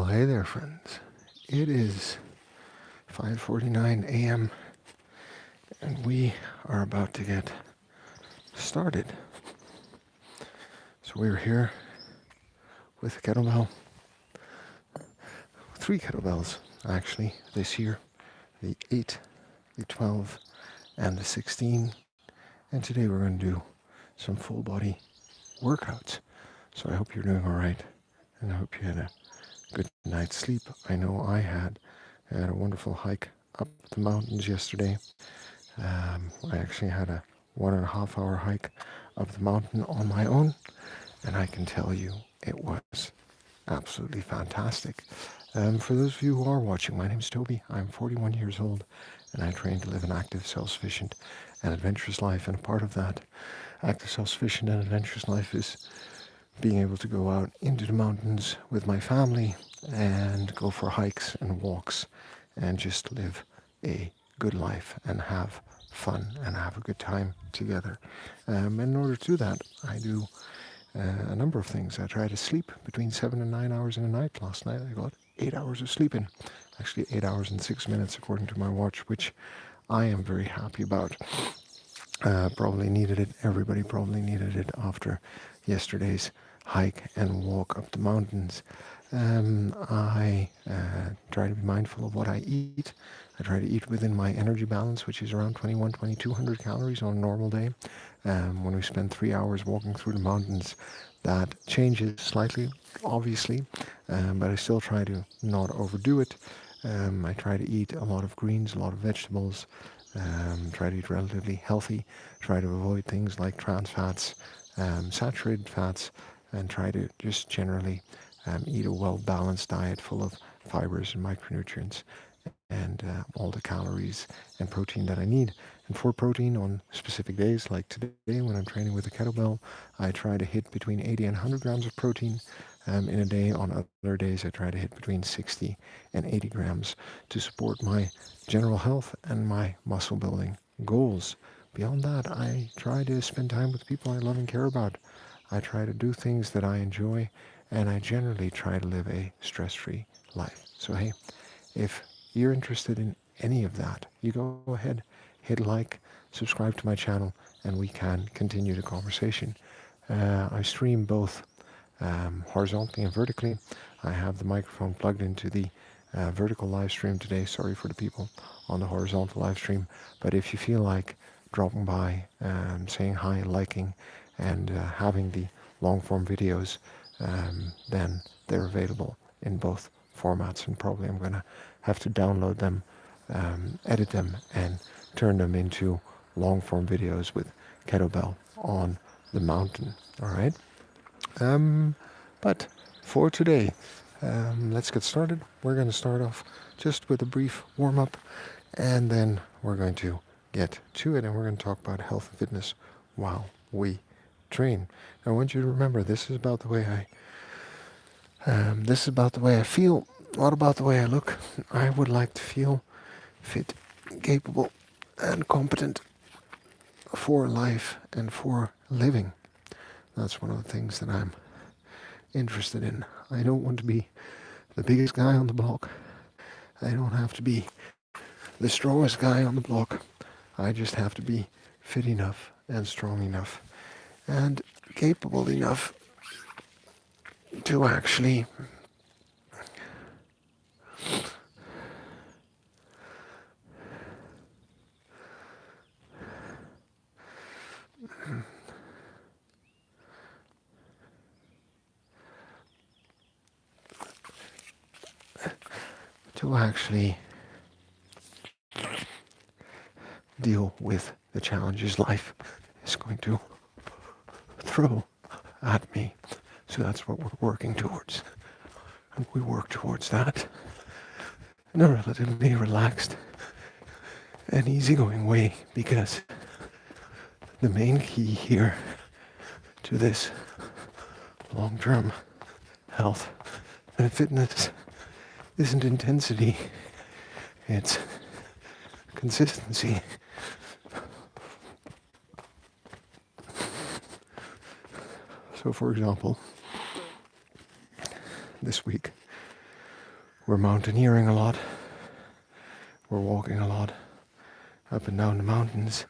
Hey there, friends. It is 5:49 a.m. and we are about to get started. So we're here with a kettlebell, 3 kettlebells actually this year, the 8, the 12, and the 16. And today we're going to do some full body workouts. So I hope you're doing all right, and I hope you had a good night's sleep. I know I had. I had a wonderful hike up the mountains yesterday. I actually had a 1.5 hour hike up the mountain on my own, and I can tell you it was absolutely fantastic. For those of you who are watching, my name is Toby. I'm 41 years old, and I train to live an active, self-sufficient, and adventurous life. And a part of that active, self-sufficient, and adventurous life is being able to go out into the mountains with my family and go for hikes and walks and just live a good life and have fun and have a good time together. In order to do that, I do a number of things. I try to sleep between 7 and 9 hours in a night. Last night I got 8 hours of sleeping. Actually 8 hours and 6 minutes according to my watch, which I am very happy about. Probably needed it. Everybody probably needed it after yesterday's hike and walk up the mountains. I try to be mindful of what I eat. I try to eat within my energy balance, which is around 2,200 calories on a normal day. When we spend 3 hours walking through the mountains, that changes slightly, obviously, but I still try to not overdo it. I try to eat a lot of greens, a lot of vegetables, try to eat relatively healthy, try to avoid things like trans fats, saturated fats, and try to just generally eat a well-balanced diet full of fibers and micronutrients and all the calories and protein that I need. And for protein on specific days, like today when I'm training with a kettlebell, I try to hit between 80 and 100 grams of protein in a day. On other days, I try to hit between 60 and 80 grams to support my general health and my muscle building goals. Beyond that, I try to spend time with people I love and care about. I try to do things that I enjoy, and I generally try to live a stress-free life. So hey, if you're interested in any of that, you go ahead, hit like, subscribe to my channel, and we can continue the conversation. I stream both horizontally and vertically. I have the microphone plugged into the vertical live stream today. Sorry for the people on the horizontal live stream, but if you feel like dropping by, saying hi, liking, and having the long form videos, then they're available in both formats, and probably I'm going to have to download them, edit them, and turn them into long form videos with kettlebell on the mountain. All right. But for today, let's get started. We're going to start off just with a brief warm up, and then we're going to get to it, and we're going to talk about health and fitness while we train. Now, I want you to remember, this is about the way I feel, not about the way I look. I would like to feel fit, capable, and competent for life and for living. That's one of the things that I'm interested in. I don't want to be the biggest guy on the block. I don't have to be the strongest guy on the block. I just have to be fit enough and strong enough and capable enough to actually deal with the challenges life is going to throw at me. So that's what we're working towards. And we work towards that in a relatively relaxed and easygoing way, because the main key here to this long-term health and fitness isn't intensity, it's consistency. So for example, this week We're mountaineering a lot. We're walking a lot up and down the mountains.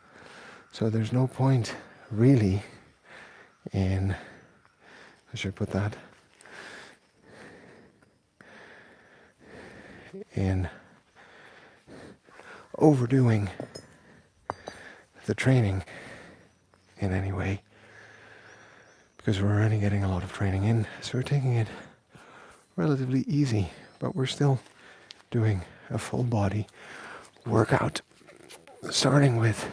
So there's no point really in, I should put that, in overdoing the training in any way, because we're already getting a lot of training in, so we're taking it relatively easy, but we're still doing a full body workout, starting with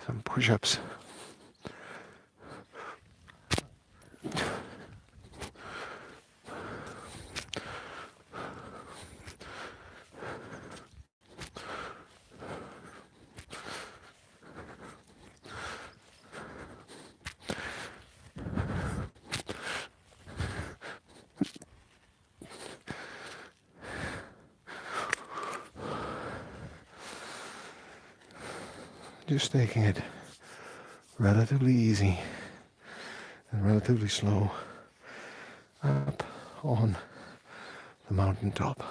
some push-ups. Just taking it relatively easy and relatively slow up on the mountaintop.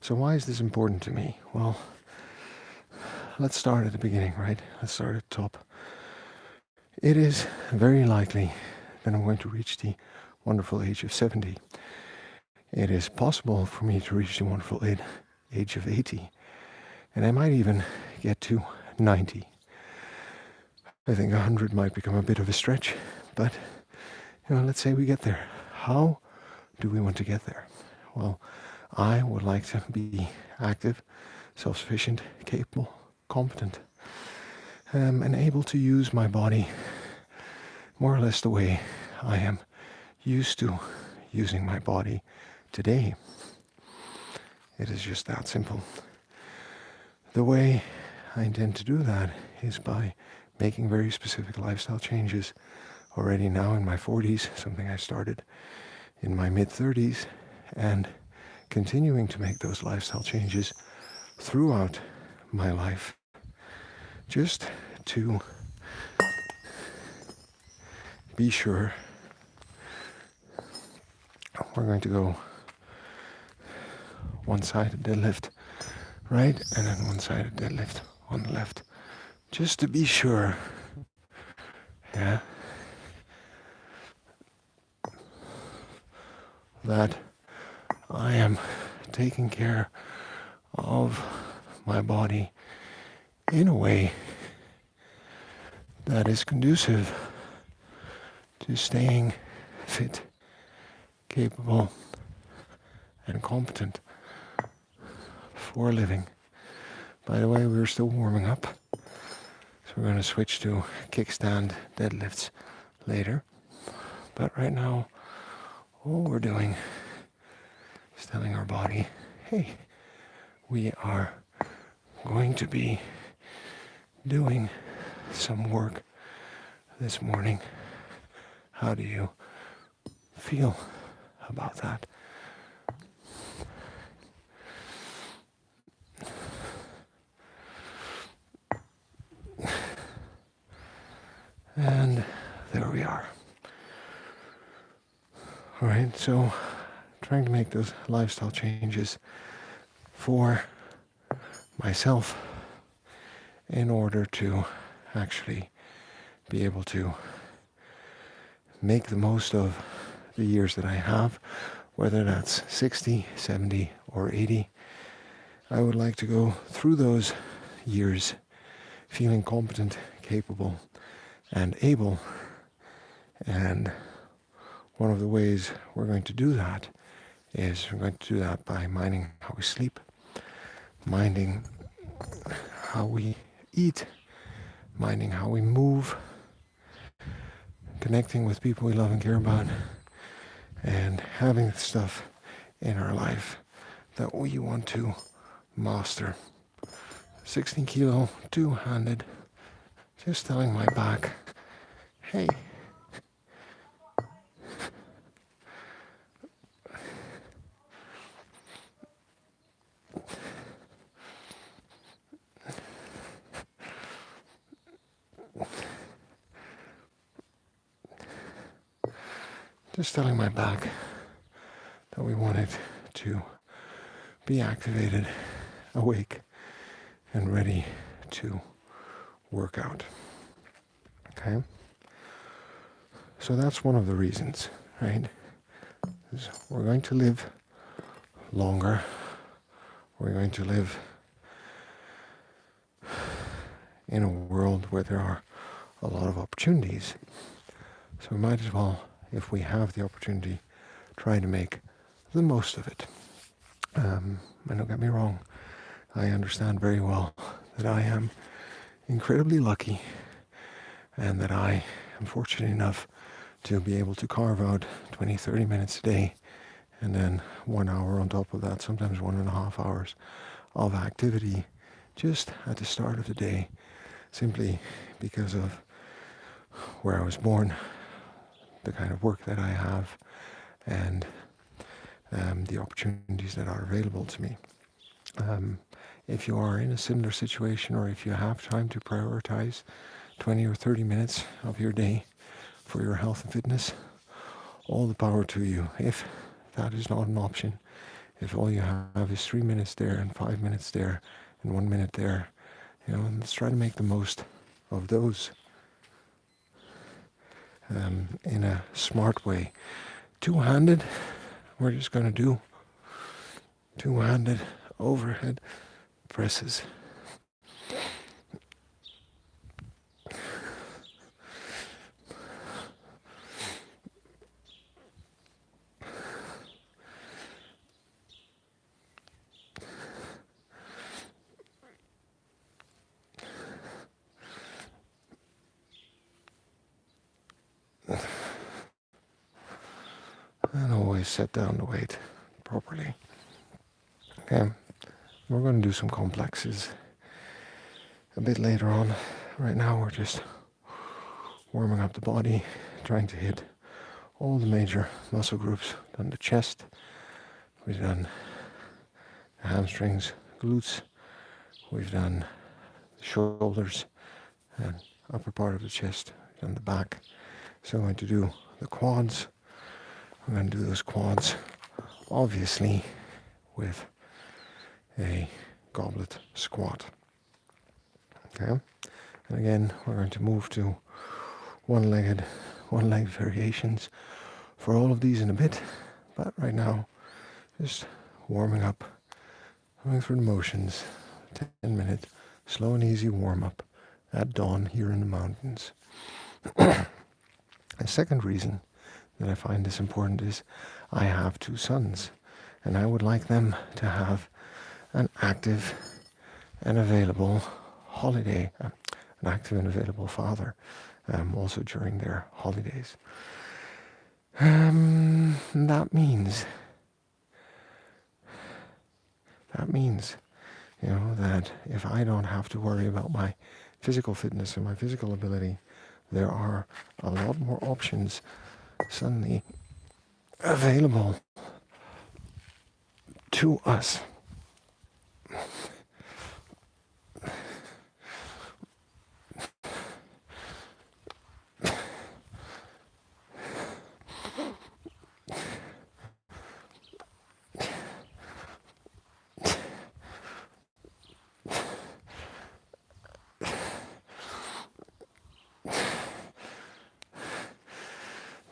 So why is this important to me? Well, let's start at the beginning, right? Let's start at the top. It is very likely that I'm going to reach the wonderful age of 70. It is possible for me to reach the wonderful age of 80. And I might even get to 90. I think 100 might become a bit of a stretch, but let's say we get there. How do we want to get there? Well, I would like to be active, self-sufficient, capable, competent, and able to use my body more or less the way I am used to using my body today. It is just that simple. The way I intend to do that is by making very specific lifestyle changes already now in my 40s, something I started in my mid-30s, and continuing to make those lifestyle changes throughout my life, just to be sure. We're going to go one-sided deadlift right, and then one-sided deadlift on the left, just to be sure, that I am taking care of my body in a way that is conducive to staying fit, capable, and competent for a living. By the way, we're still warming up, so we're going to switch to kickstand deadlifts later. But right now, all we're doing is telling our body, hey, we are going to be doing some work this morning. How do you feel about that? And there we are. All right, so trying to make those lifestyle changes for myself in order to actually be able to make the most of the years that I have, whether that's 60, 70, or 80. I would like to go through those years feeling competent, capable, and able. And one of the ways we're going to do that is we're going to do that by minding how we sleep, minding how we eat, minding how we move, connecting with people we love and care about, and having the stuff in our life that we want to master. 16 kilo, two-handed, just telling my back, hey, just telling my back that we want it to be activated, awake, and ready to work out. Okay? So that's one of the reasons, right? We're going to live longer. We're going to live in a world where there are a lot of opportunities. So we might as well, if we have the opportunity, try to make the most of it. And don't get me wrong, I understand very well that I am incredibly lucky and that I am fortunate enough to be able to carve out 20, 30 minutes a day and then 1 hour on top of that, sometimes 1.5 hours of activity just at the start of the day, simply because of where I was born, the kind of work that I have, and the opportunities that are available to me. If you are in a similar situation, or if you have time to prioritize 20 or 30 minutes of your day for your health and fitness, all the power to you. If that is not an option, if all you have is 3 minutes there and 5 minutes there and 1 minute there, let's try to make the most of those in a smart way. Two-handed, we're just going to do two-handed overhead presses. And always set down the weight properly. Okay, we're going to do some complexes a bit later on. Right now we're just warming up the body, trying to hit all the major muscle groups. Done the chest, we've done the hamstrings, glutes, we've done the shoulders and upper part of the chest, we've done the back. So I'm going to do the quads. I'm going to do those quads, obviously, with a goblet squat. Okay? And again, we're going to move to one-leg variations for all of these in a bit. But right now, just warming up, going through the motions, 10-minute, slow and easy warm-up at dawn here in the mountains. A second reason that I find this important is I have 2 sons, and I would like them to have an active and available holiday, an active and available father, also during their holidays. That means, that if I don't have to worry about my physical fitness and my physical ability, there are a lot more options suddenly available to us.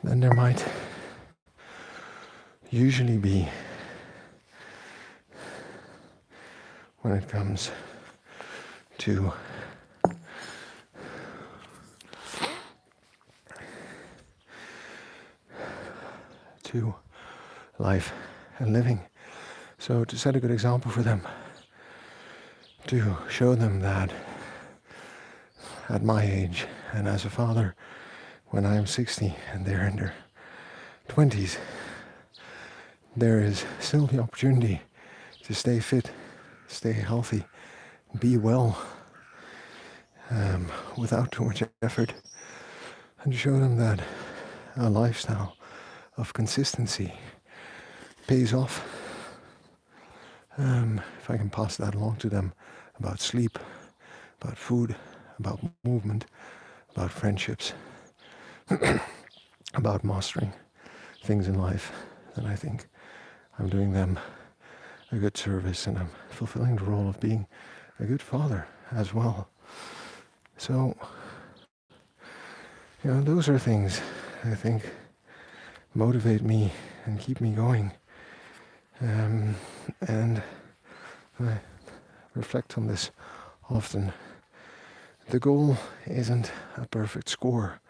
Then there might usually be, when it comes to life and living. So to set a good example for them, to show them that at my age and as a father, when I'm 60 and they're in their 20s, there is still the opportunity to stay fit, stay healthy, be well, without too much effort, and to show them that a lifestyle of consistency pays off. If I can pass that along to them about sleep, about food, about movement, about friendships, about mastering things in life, then I think I'm doing them a good service, and I'm fulfilling the role of being a good father as well. So, those are things I think motivate me and keep me going. And I reflect on this often. The goal isn't a perfect score.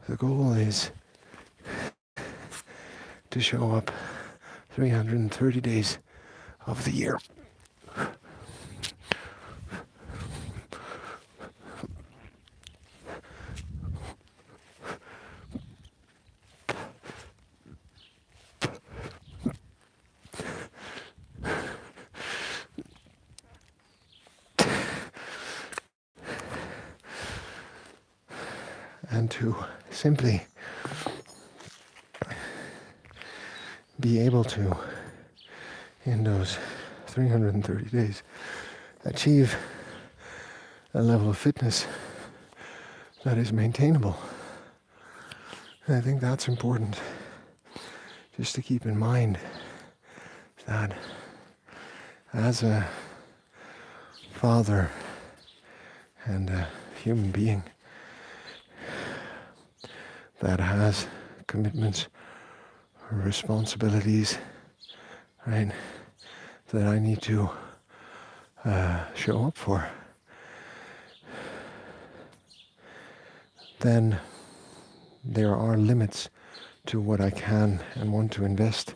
The goal is to show up 330 days of the year. And to simply be able to, in those 330 days, achieve a level of fitness that is maintainable. And I think that's important, just to keep in mind that as a father and a human being that has commitments, responsibilities, right, that I need to show up for, then there are limits to what I can and want to invest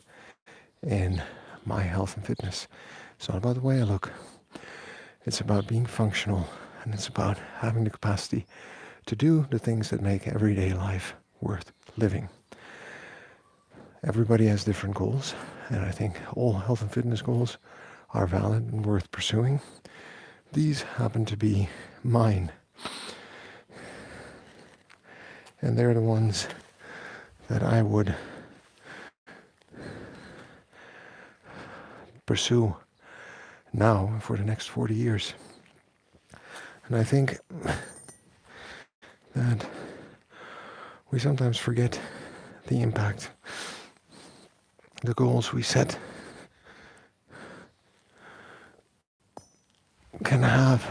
in my health and fitness. It's not about the way I look. It's about being functional, and it's about having the capacity to do the things that make everyday life worth living. Everybody has different goals, and I think all health and fitness goals are valid and worth pursuing. These happen to be mine. And they're the ones that I would pursue now for the next 40 years. And I think that we sometimes forget the impact the goals we set can have.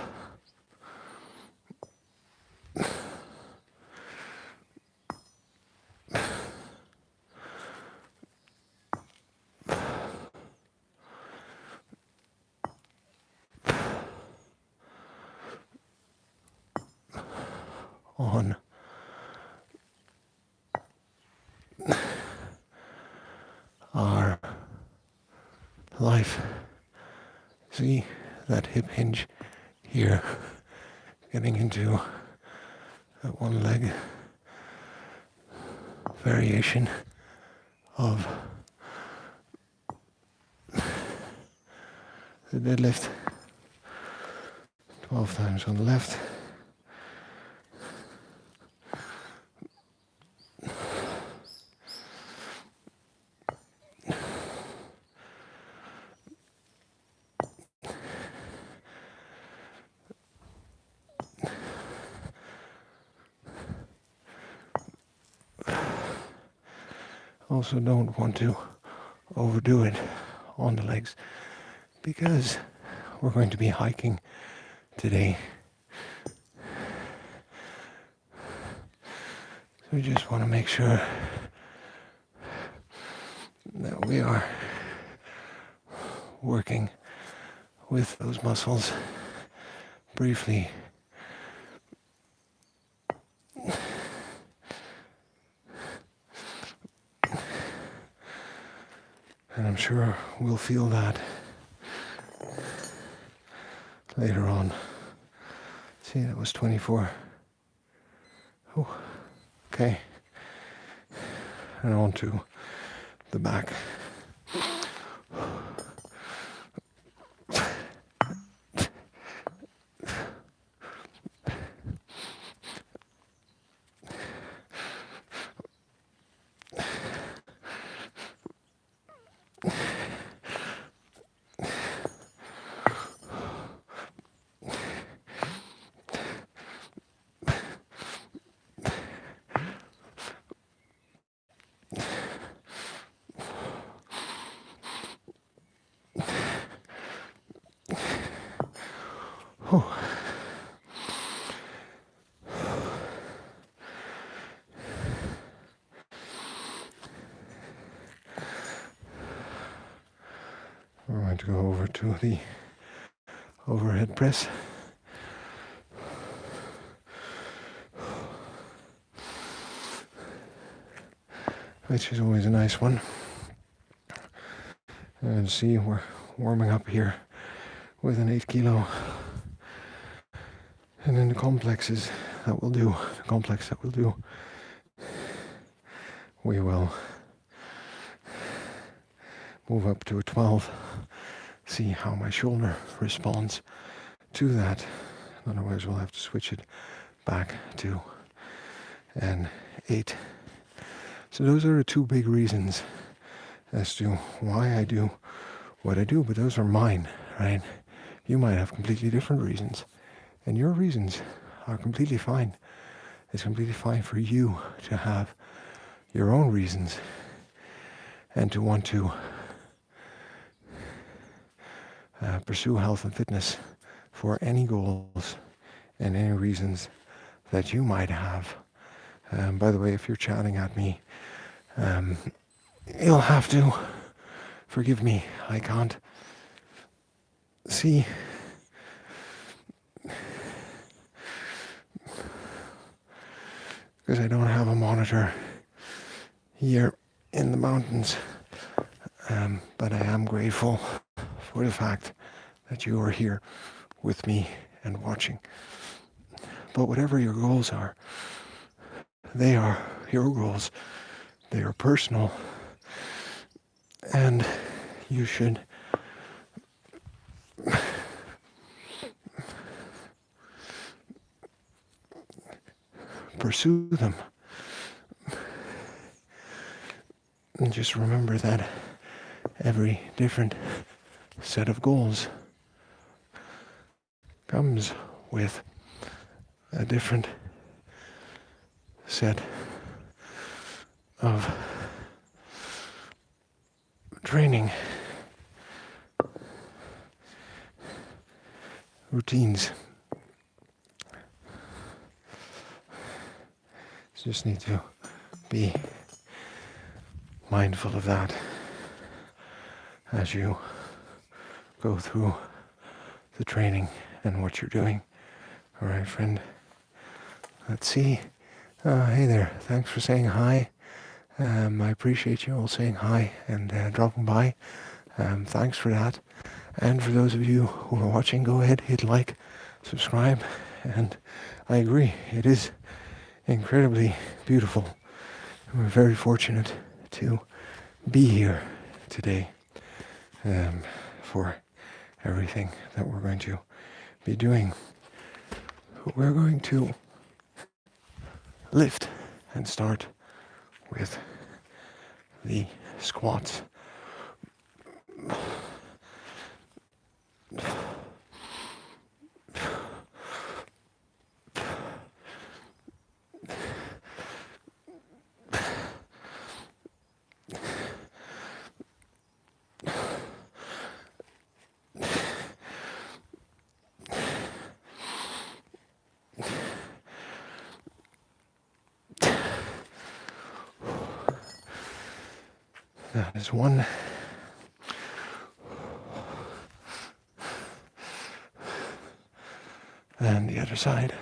On our life. See that hip hinge here, getting into that one leg variation of the deadlift. 12 times on the left. Also don't want to overdo it on the legs because we're going to be hiking today. So we just want to make sure that we are working with those muscles briefly. And I'm sure we'll feel that later on. See, that was 24. Oh, okay. And on to the back. we're going to go over to the overhead press. Which is always a nice one. And see, we're warming up here with an 8 kilo. And then the complex that we'll do, we will move up to a 12, see how my shoulder responds to that. Otherwise we'll have to switch it back to an 8. So those are the two big reasons as to why I do what I do, but those are mine, right? You might have completely different reasons, and your reasons are completely fine. It's completely fine for you to have your own reasons and to want to pursue health and fitness for any goals and any reasons that you might have. By the way, if you're chatting at me, you'll have to forgive me. I can't see because I don't have a monitor here in the mountains. But I am grateful for the fact that you are here with me and watching. But whatever your goals are, they are your goals. They are personal. And you should pursue them. And just remember that every different set of goals comes with a different set of training routines. You just need to be mindful of that as you go through the training and what you're doing. All right, friend. Let's see. Hey there. Thanks for saying hi. I appreciate you all saying hi and dropping by. Thanks for that. And for those of you who are watching, go ahead, hit like, subscribe. And I agree, it is incredibly beautiful. We're very fortunate to be here today for everything that we're going to be doing. We're going to lift and start with the squats. That is one. And the other side.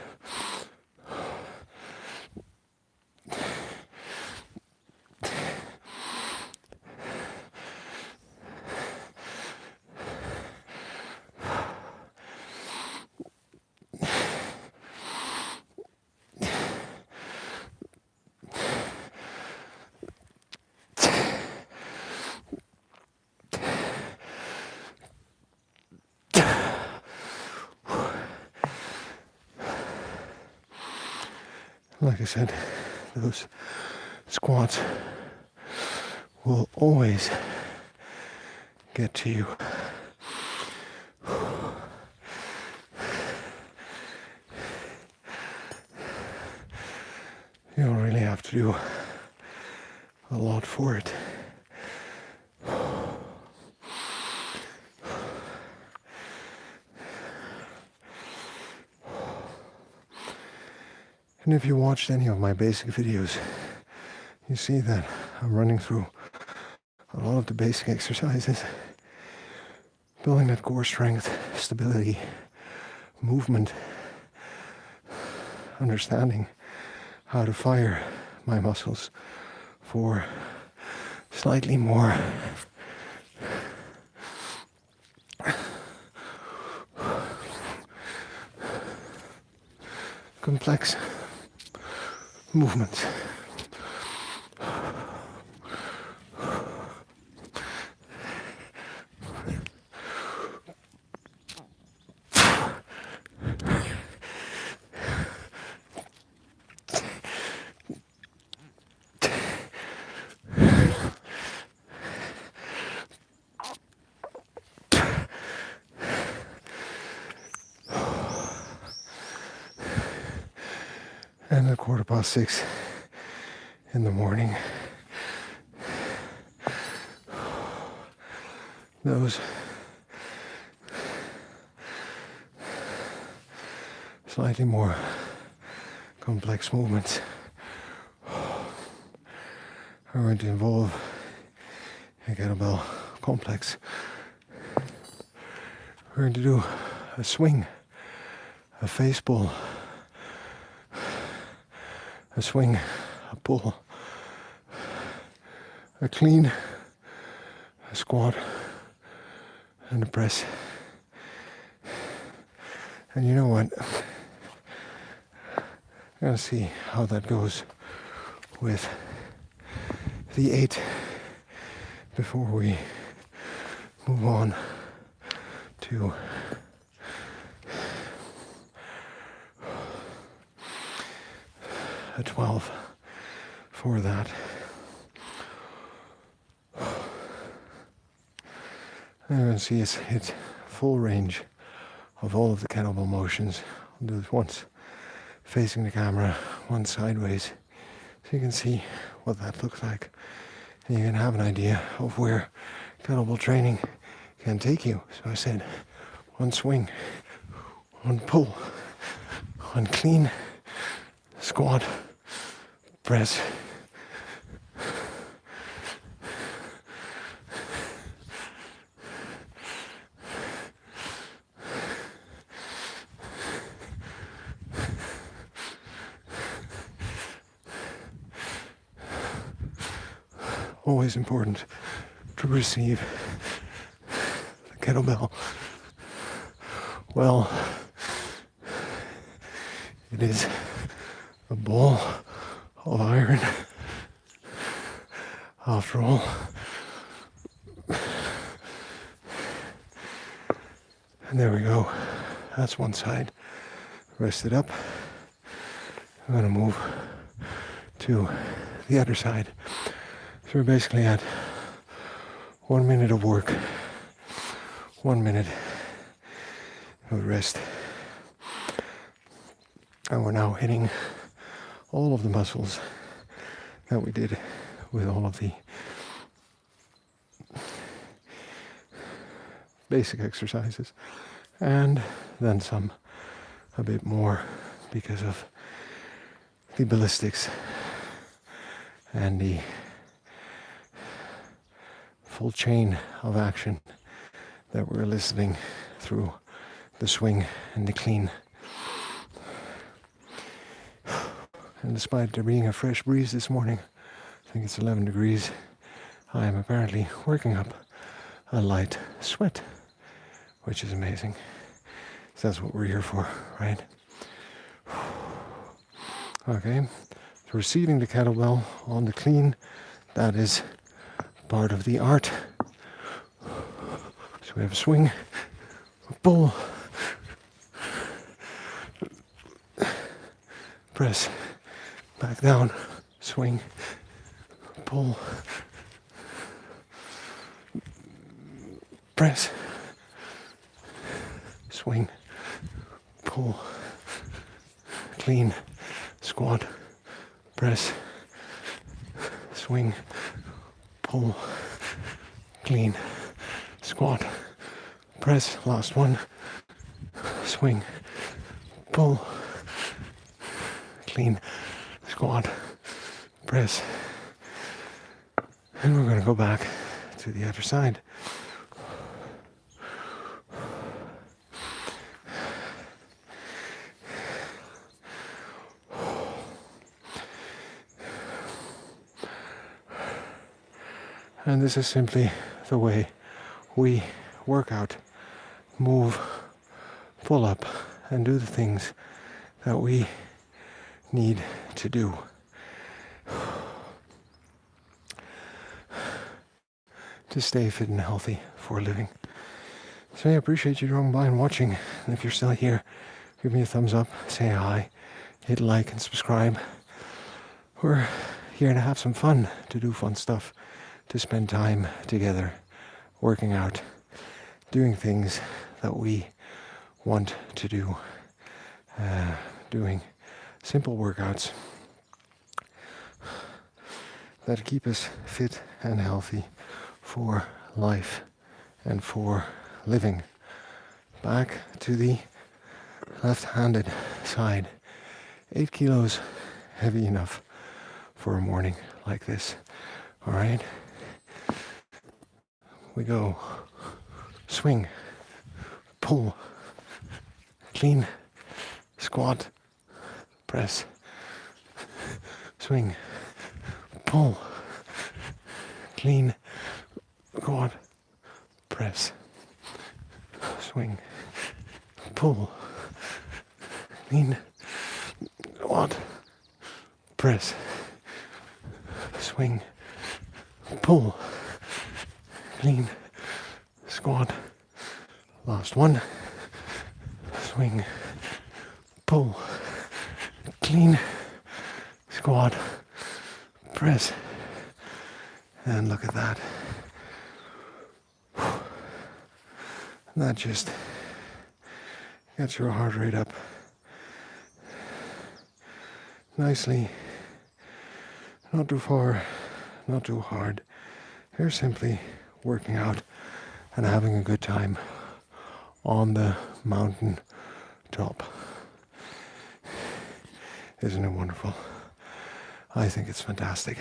Like I said, those squats will always get to you. You don't really have to do a lot for it. And if you watched any of my basic videos, you see that I'm running through a lot of the basic exercises building that core strength, stability, movement, understanding how to fire my muscles for slightly more complex movements. And at 6:15 in the morning, those slightly more complex movements are going to involve a kettlebell complex. We're going to do a swing, a face pull, a swing, a pull, a clean, a squat, and a press. And you know what? I'm going to see how that goes with the 8 before we move on to a 12 for that. And you're going to see us hit full range of all of the kettlebell motions. I'll do this once facing the camera, once sideways, so you can see what that looks like. And you can have an idea of where kettlebell training can take you. So I said, one swing, one pull, one clean, squat, press, always important to receive the kettlebell well. It is a ball of iron after all. And there we go. That's one side. Rest it up. I'm going to move to the other side. So we're basically at 1 minute of work, 1 minute of rest. And we're now hitting all of the muscles that we did with all of the basic exercises, and then some a bit more because of the ballistics and the full chain of action that we're eliciting through the swing and the clean. And despite there being a fresh breeze this morning, I think it's 11 degrees, I am apparently working up a light sweat, which is amazing. So that's what we're here for, right? Okay, so receiving the kettlebell on the clean, that is part of the art. So we have a swing, a pull, press, back down, swing, pull, press, swing, pull, clean, squat, press, swing, pull, clean, squat, press, last one, swing, pull, clean, squat, press. And we're going to go back to the other side. And this is simply the way we work out, move, pull up, and do the things that we need to do. To stay fit and healthy for a living. So I appreciate you dropping by and watching. And if you're still here, give me a thumbs up, say hi, hit like and subscribe. We're here to have some fun, to do fun stuff, to spend time together, working out, doing things that we want to do, doing simple workouts that keep us fit and healthy for life and for living. Back to the left-handed side. 8 kilos, heavy enough for a morning like this. All right. We go swing, pull, clean, squat, press, swing, pull, clean, squat, press, swing, pull, clean, squat, press, swing, pull, clean, squat. Last one. Swing, pull, clean, squat, press. And look at that. That just gets your heart rate up nicely. Not too far, not too hard. You're simply working out and having a good time on the mountain top. Isn't it wonderful? I think it's fantastic.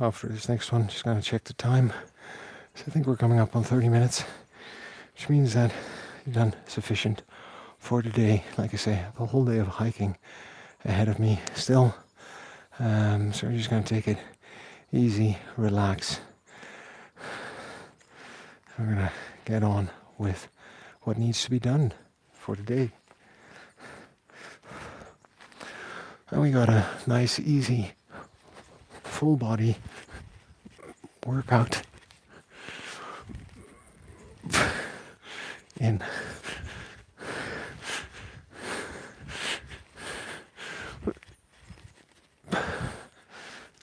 After this next one, just going to check the time. So I think we're coming up on 30 minutes, which means that you've done sufficient for today. Like I say, I have a whole day of hiking ahead of me still. So we're just going to take it easy, relax. We're going to get on with what needs to be done for today. And we got a nice, easy, full body workout in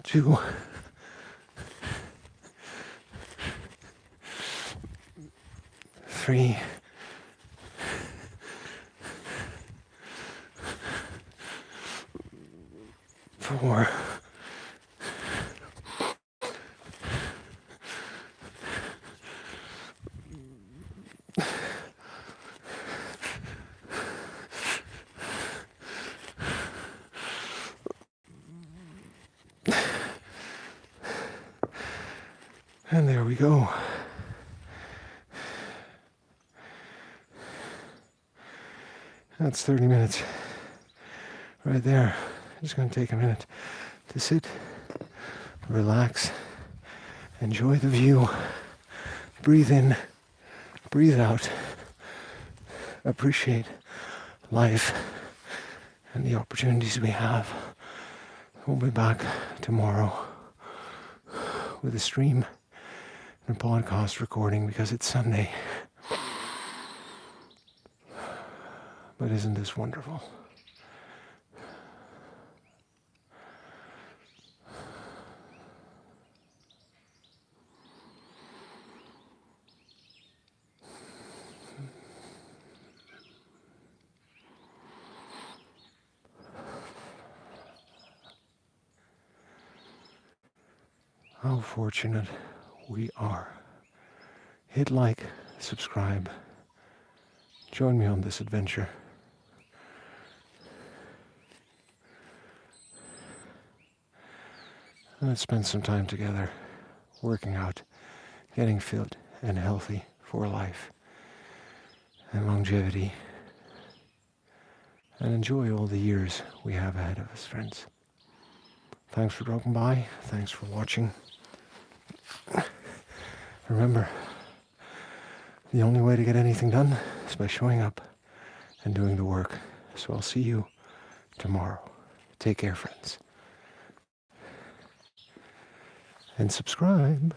2, 3, 4, 5. And there we go. That's 30 minutes right there. Just going to take a minute to sit, relax, enjoy the view, breathe in, breathe out, appreciate life and the opportunities we have. We'll be back tomorrow with a stream and a podcast recording because it's Sunday. But isn't this wonderful? How fortunate we are. Hit like, subscribe, join me on this adventure. And let's spend some time together working out, getting fit and healthy for life and longevity. And enjoy all the years we have ahead of us, friends. Thanks for dropping by. Thanks for watching. Remember, the only way to get anything done is by showing up and doing the work. So I'll see you tomorrow. Take care, friends. And subscribe.